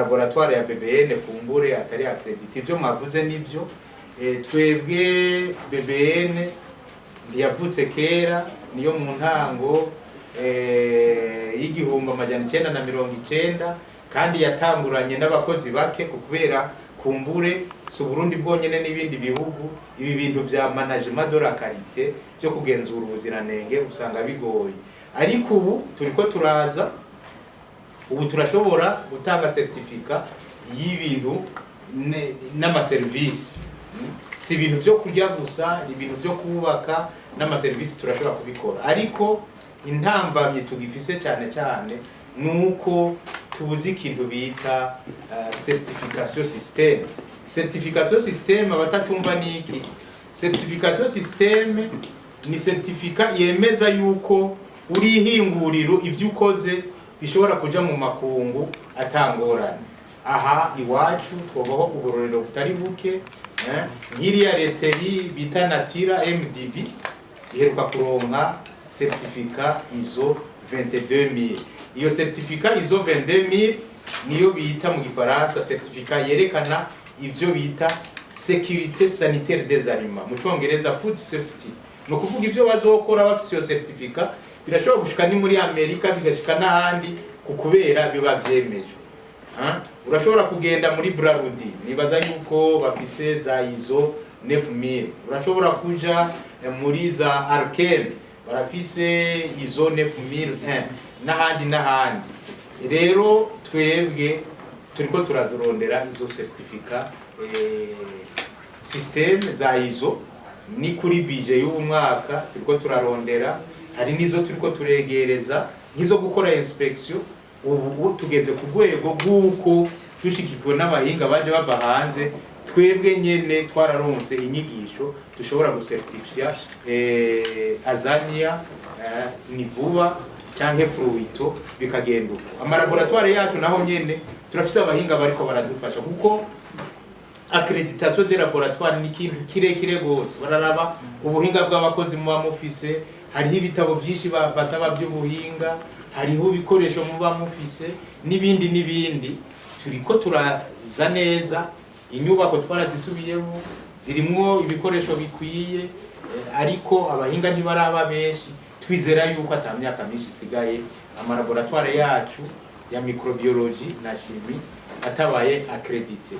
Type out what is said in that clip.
laboratoire ya BBN kumbure atari accredité ivyo mwavuze nivyo. Twebwe BBN yavutse kera niyo mu ntango y'igihumbi amajana 990 kandi yatanguranye n'abakozi bake kubera kumbure su Burundi bwonyene n'ibindi bihugu ibi bintu vya management de la qualité cyo kugenzura ubuziranenge usanga bigoye, ariko ubu turiko turaza ubu turashobora gutanga certificat y'ibintu n'ama service, si ibintu byo kurya gusa, ibintu byo kubaka n'ama service turashobora kubikora, ariko intambamye tugifise cyane cyane nuko tubuzi ikintu bita certification system. Certification system abatatumva niki? Certification system ni certificat yemeza yuko uri hinguriro ivyo ukoze bishobora kuja mu makungu atangorane. Aha iwacu twobaho uburorero butari buke, nkiriya leteri bita Natira MDB iheruka kuronka certificat ISO 22000. Iyo certificat ISO 22000 niyo bita mu Gifaransa certificat yerekana ivyo bita sécurité sanitaire des aliments, mu Cyongereza food safety. No kuvuga ivyo bazokora bafise iyo certificat birashobora gushika ni muri Amerika bigashika n'ahandi kukubera biba vyemejwe. Urashobora kugenda muri Brarudi nibaza yuko bafise za ISO 9000, urashobora kuja muri za Arken barafise ISO 9001 n'ahandi. Rero twebwe turiko turazurondera izo certificat system za ISO ni kuri budget y'umwaka turiko turarondera, hari nizo turiko turegereza nkizo gukora inspection. Ubu tugeze ku rwego rw'uko dushikikiwe n'abahinga baje bava hanze, twebwe nyene twararonse inyigisho dushobora gucertifia Azania ni vuba canke Fruito bikagenda. Amalaboratoire yacu naho nyene turafise abahinga bariko baradufasha kuko accréditation de laboratoire ni kintu kirekire gose, bararaba ubuhinga bw'abakozi mu bamufise, hariho ibitabo byinshi basaba by'ubuhinga, hariho ibikoresho mu bamufise n'ibindi. Turiko turaza neza, inyubako twarazisubiyemo zirimwo ibikoresho bikwiye, ariko abahinga ntibaraba benshi. Twizera yuko atamyaka myinshi isigaye amalaboratoire yacu ya microbiologie na chimie atabaye accrédité.